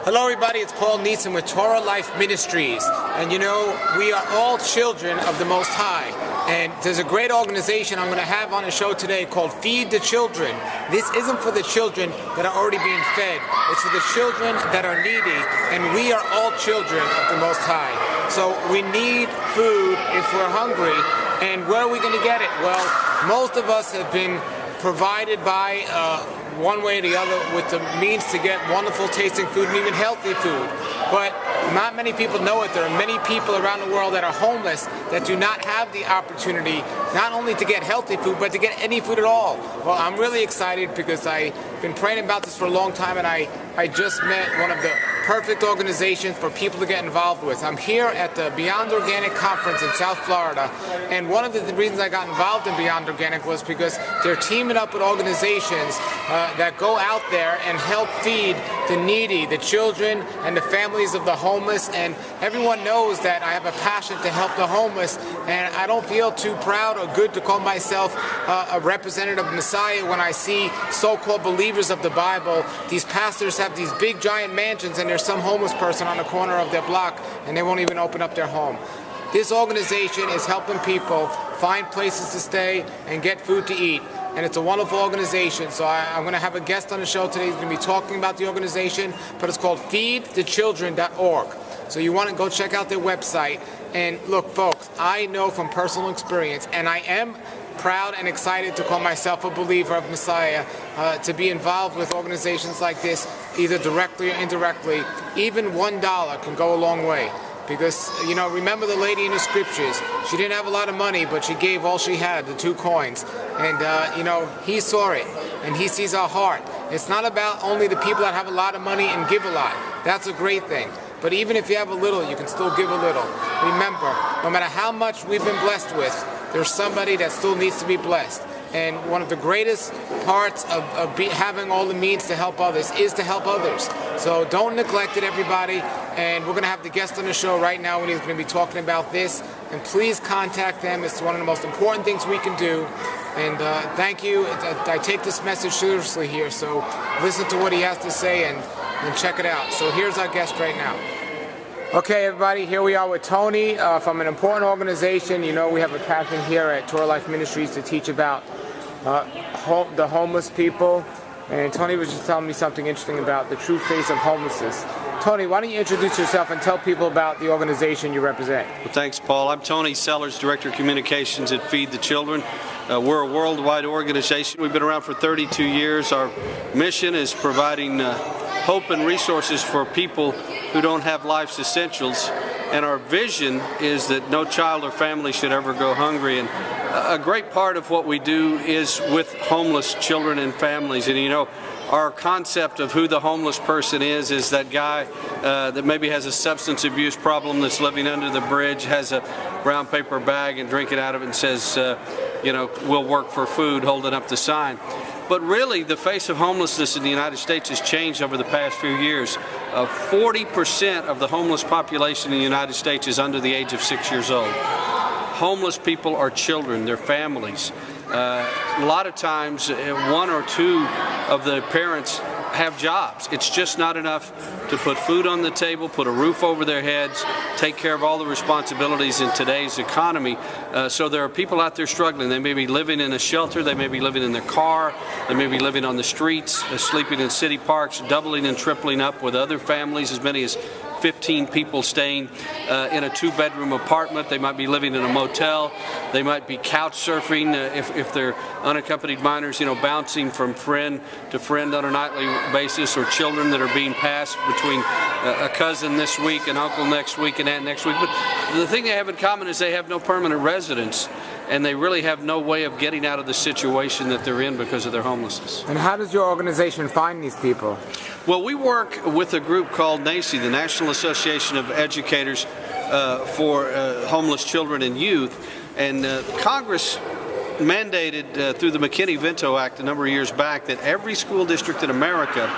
Hello everybody, it's Paul Neeson with Torah Life Ministries. And you know, we are all children of the Most High. And there's a great organization I'm going to have on the show today called Feed the Children. This isn't for the children that are already being fed. It's for the children that are needy. And we are all children of the Most High. So we need food if we're hungry. And where are we going to get it? Well, most of us have been provided by one way or the other with the means to get wonderful tasting food and even healthy food. But not many people know it. There are many people around the world that are homeless that do not have the opportunity not only to get healthy food, but to get any food at all. Well, I'm really excited because I've been praying about this for a long time, and I just met one of the perfect organizations for people to get involved with. I'm here at the Beyond Organic Conference in South Florida, and one of the reasons I got involved in Beyond Organic was because they're teaming up with organizations that go out there and help feed the needy, the children and the families of the homeless. And everyone knows that I have a passion to help the homeless, and I don't feel too proud or good to call myself a representative of Messiah when I see so-called believers of the Bible. These pastors have these big giant mansions, and there's some homeless person on the corner of their block and they won't even open up their home. This organization is helping people find places to stay and get food to eat. And it's a wonderful organization. So I'm going to have a guest on the show today who's going to be talking about the organization, but it's called feedthechildren.org. So you want to go check out their website. And look, folks, I know from personal experience, and I am proud and excited to call myself a believer of Messiah, to be involved with organizations like this, either directly or indirectly. Even $1 can go a long way. Because, you know, remember the lady in the scriptures. She didn't have a lot of money, but she gave all she had, the 2 coins. And, you know, he saw it, and he sees our heart. It's not about only the people that have a lot of money and give a lot. That's a great thing. But even if you have a little, you can still give a little. Remember, no matter how much we've been blessed with, there's somebody that still needs to be blessed. And one of the greatest parts of having all the means to help others is to help others. So don't neglect it, everybody. And we're going to have the guest on the show right now, and he's going to be talking about this. And please contact them. It's one of the most important things we can do. And thank you. I take this message seriously here. So listen to what he has to say and check it out. So here's our guest right now. Okay, everybody, here we are with Tony from an important organization. You know, we have a passion here at Torah Life Ministries to teach about the homeless people. And Tony was just telling me something interesting about the true face of homelessness. Tony, why don't you introduce yourself and tell people about the organization you represent? Well, thanks, Paul. I'm Tony Sellers, Director of Communications at Feed the Children. We're a worldwide organization. We've been around for 32 years. Our mission is providing hope and resources for people who don't have life's essentials. And our vision is that no child or family should ever go hungry. And a great part of what we do is with homeless children and families. And you know, our concept of who the homeless person is that guy that maybe has a substance abuse problem that's living under the bridge, has a brown paper bag and drinking out of it and says, you know, we'll work for food, holding up the sign. But really, the face of homelessness in the United States has changed over the past few years. 40% of the homeless population in the United States is under the age of 6 years old. Homeless people are children, they're families. A lot of times, 1 or 2 of the parents have jobs. It's just not enough to put food on the table, put a roof over their heads, take care of all the responsibilities in today's economy. So there are people out there struggling. They may be living in a shelter, they may be living in their car, they may be living on the streets, sleeping in city parks, doubling and tripling up with other families, as many as 15 people staying in a 2-bedroom apartment. They might be living in a motel. They might be couch surfing if they're unaccompanied minors, you know, bouncing from friend to friend on a nightly basis, or children that are being passed between a cousin this week, an uncle next week, an aunt next week. But the thing they have in common is they have no permanent residence, and they really have no way of getting out of the situation that they're in because of their homelessness. And how does your organization find these people? Well, we work with a group called NACCE, the National Association of Educators for Homeless Children and Youth. And Congress mandated through the McKinney-Vento Act a number of years back that every school district in America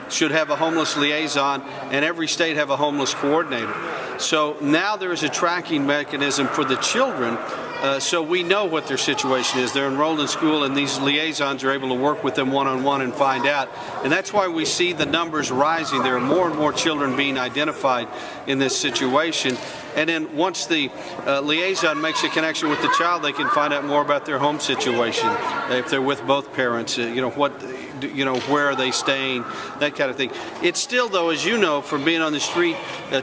should have a homeless liaison and every state have a homeless coordinator. So now there is a tracking mechanism for the children So we know what their situation is. They're enrolled in school, and these liaisons are able to work with them one-on-one and find out. And that's why we see the numbers rising. There are more and more children being identified in this situation. And then once the liaison makes a connection with the child, they can find out more about their home situation. If they're with both parents, where are they staying, that kind of thing. It's still, though, as you know, from being on the street,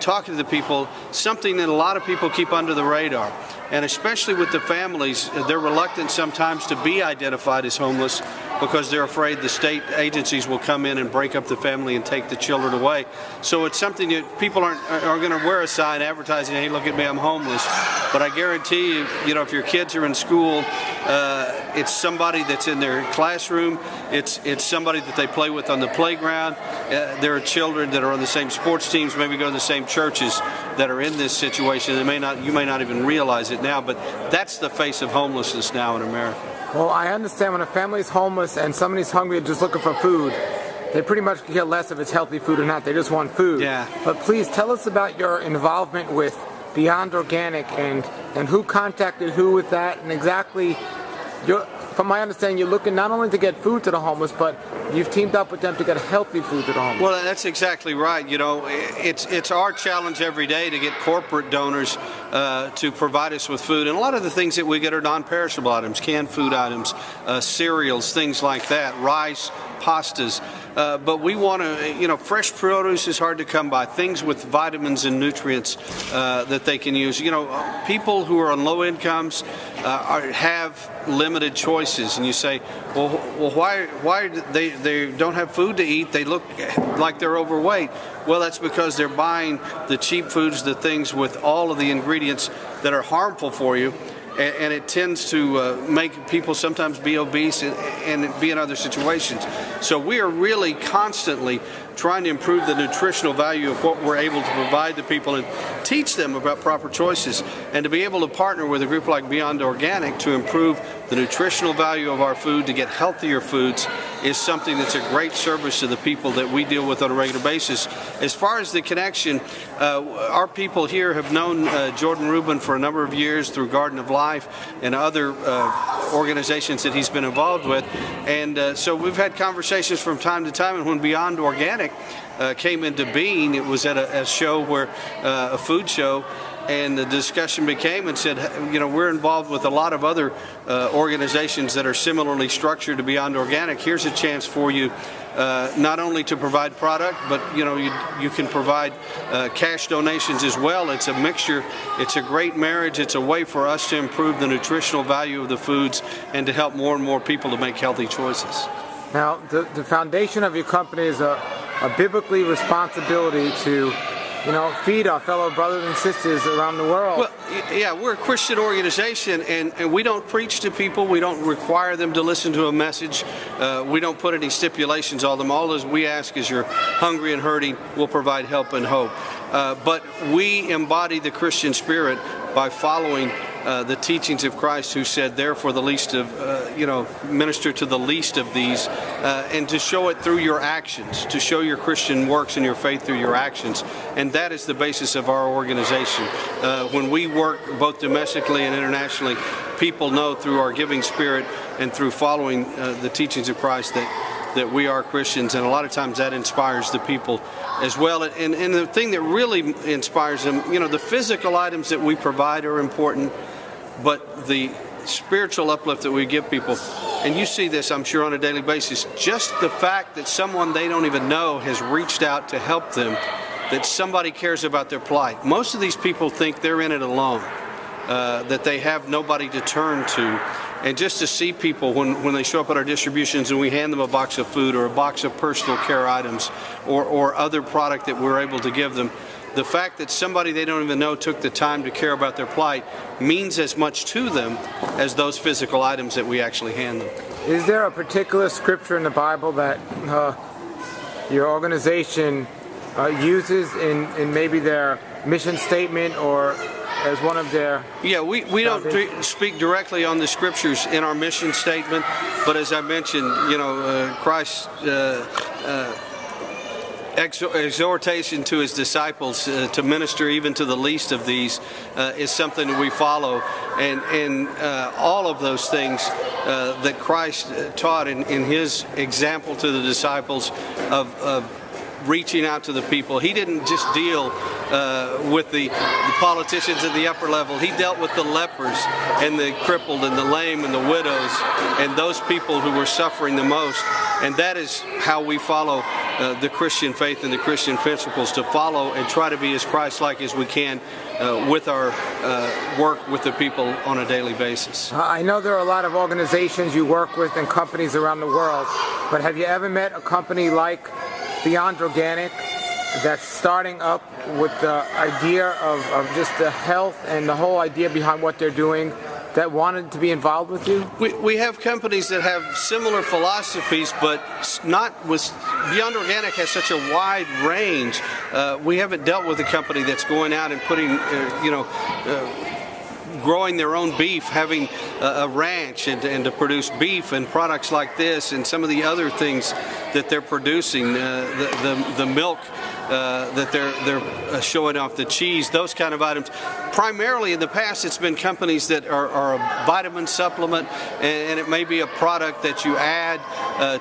talking to the people, something that a lot of people keep under the radar. And especially with the families, they're reluctant sometimes to be identified as homeless because they're afraid the state agencies will come in and break up the family and take the children away. So it's something that people aren't going to wear a sign advertising, hey, look at me, I'm homeless. But I guarantee you, if your kids are in school, it's somebody that's in their classroom, it's somebody that they play with on the playground. There are children that are on the same sports teams, maybe go to the same churches, that are in this situation. You may not even realize it now, but that's the face of homelessness now in America. Well, I understand when a family's homeless and somebody's hungry and just looking for food, they pretty much care less if it's healthy food or not. They just want food. Yeah. But please tell us about your involvement with Beyond Organic and who contacted who with that, and exactly, from my understanding, you're looking not only to get food to the homeless, but you've teamed up with them to get healthy food to the homeless. Well, that's exactly right. It's our challenge every day to get corporate donors to provide us with food. And a lot of the things that we get are non-perishable items, canned food items, cereals, things like that, rice, pastas. But we want to, fresh produce is hard to come by, things with vitamins and nutrients that they can use. People who are on low incomes have limited choices, and you say, well, why they don't have food to eat? They look like they're overweight. Well, that's because they're buying the cheap foods, the things with all of the ingredients that are harmful for you. And it tends to make people sometimes be obese and be in other situations. So we are really constantly trying to improve the nutritional value of what we're able to provide to people and teach them about proper choices. And to be able to partner with a group like Beyond Organic to improve the nutritional value of our food, to get healthier foods, is something that's a great service to the people that we deal with on a regular basis. As far as the connection, our people here have known Jordan Rubin for a number of years through Garden of Life and other organizations that he's been involved with. And so we've had conversations from time to time, and when Beyond Organic came into being, it was at a show where, a food show, and the discussion became and said, we're involved with a lot of other organizations that are similarly structured to Beyond Organic. Here's a chance for you not only to provide product, but you can provide cash donations as well. It's a mixture. It's a great marriage. It's a way for us to improve the nutritional value of the foods and to help more and more people to make healthy choices. Now, the foundation of your company is a biblically responsibility to feed our fellow brothers and sisters around the world. Well, yeah, we're a Christian organization, and we don't preach to people. We don't require them to listen to a message. We don't put any stipulations on them. All we ask is you're hungry and hurting, we'll provide help and hope. But we embody the Christian spirit by following the teachings of Christ, who said, therefore the least of, minister to the least of these, and to show it through your actions, to show your Christian works and your faith through your actions. And that is the basis of our organization. When we work both domestically and internationally, people know through our giving spirit and through following the teachings of Christ that we are Christians, and a lot of times that inspires the people as well. And the thing that really inspires them, the physical items that we provide are important, but the spiritual uplift that we give people, and you see this, I'm sure, on a daily basis, just the fact that someone they don't even know has reached out to help them, that somebody cares about their plight. Most of these people think they're in it alone, that they have nobody to turn to. And just to see people when they show up at our distributions and we hand them a box of food or a box of personal care items or other product that we're able to give them, the fact that somebody they don't even know took the time to care about their plight means as much to them as those physical items that we actually hand them. Is there a particular scripture in the Bible that your organization uses in maybe their mission statement or as one of their... Yeah, we don't speak directly on the scriptures in our mission statement, but as I mentioned, Christ exhortation to his disciples to minister even to the least of these is something that we follow, and all of those things that Christ taught in his example to the disciples of reaching out to the people. He didn't just deal with the politicians at the upper level. He dealt with the lepers and the crippled and the lame and the widows and those people who were suffering the most. And that is how we follow the Christian faith and the Christian principles, to follow and try to be as Christ-like as we can with our work with the people on a daily basis. I know there are a lot of organizations you work with and companies around the world, but have you ever met a company like Beyond Organic that's starting up with the idea of just the health and the whole idea behind what they're doing, that wanted to be involved with you? We have companies that have similar philosophies, but not with Beyond Organic has such a wide range. We haven't dealt with a company that's going out and putting, growing their own beef, having a ranch, and to produce beef and products like this and some of the other things that they're producing, the milk that they're showing off, the cheese, those kind of items. Primarily in the past, it's been companies that are a vitamin supplement, and it may be a product that you add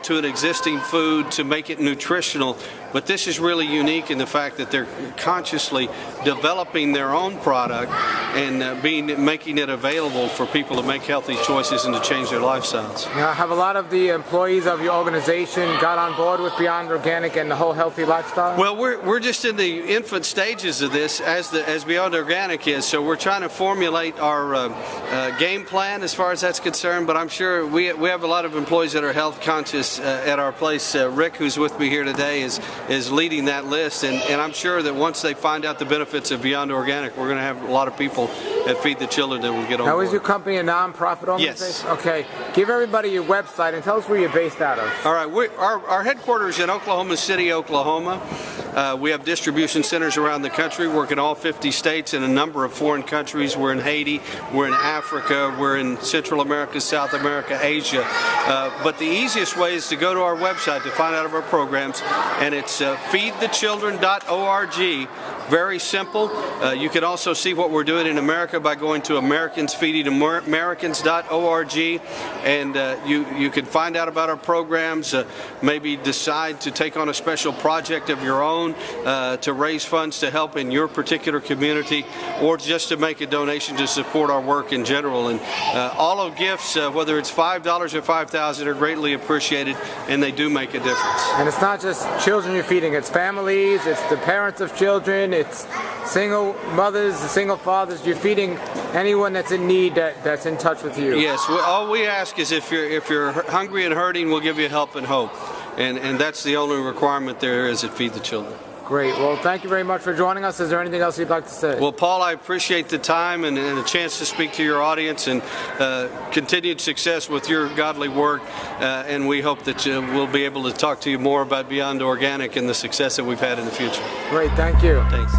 to an existing food to make it nutritional. But this is really unique in the fact that they're consciously developing their own product and making it available for people to make healthy choices and to change their lifestyles. Now, have a lot of the employees of your organization got on board with Beyond Organic and the whole healthy lifestyle? Well, we're just in the infant stages of this, as Beyond Organic is. So we're trying to formulate our game plan as far as that's concerned. But I'm sure we have a lot of employees that are health conscious at our place. Rick, who's with me here today, is leading that list, and I'm sure that once they find out the benefits of Beyond Organic, we're going to have a lot of people at Feed the Children that will get on board. Now, is your company a non-profit organization? Yes. Okay. Give everybody your website and tell us where you're based out of. All right. Our headquarters in Oklahoma City, Oklahoma. We have distribution centers around the country, work in all 50 states and a number of foreign countries. We're in Haiti, we're in Africa, we're in Central America, South America, Asia. But the easiest way is to go to our website to find out of our programs, and it's feedthechildren.org. Very simple. You can also see what we're doing in America by going to AmericansFeedingAmericans.org, and you can find out about our programs, maybe decide to take on a special project of your own to raise funds to help in your particular community, or just to make a donation to support our work in general. And all of gifts, whether it's $5 or $5,000, are greatly appreciated, and they do make a difference. And it's not just children you're feeding, it's families, it's the parents of children, it's single mothers, single fathers. You're feeding anyone that's in need, that's in touch with you. Yes, all we ask is if you're hungry and hurting, we'll give you help and hope. And that's the only requirement there is at Feed the Children. Great. Well, thank you very much for joining us. Is there anything else you'd like to say? Well, Paul, I appreciate the time and the chance to speak to your audience, and continued success with your godly work. And we hope that we'll be able to talk to you more about Beyond Organic and the success that we've had in the future. Great. Thank you. Thanks.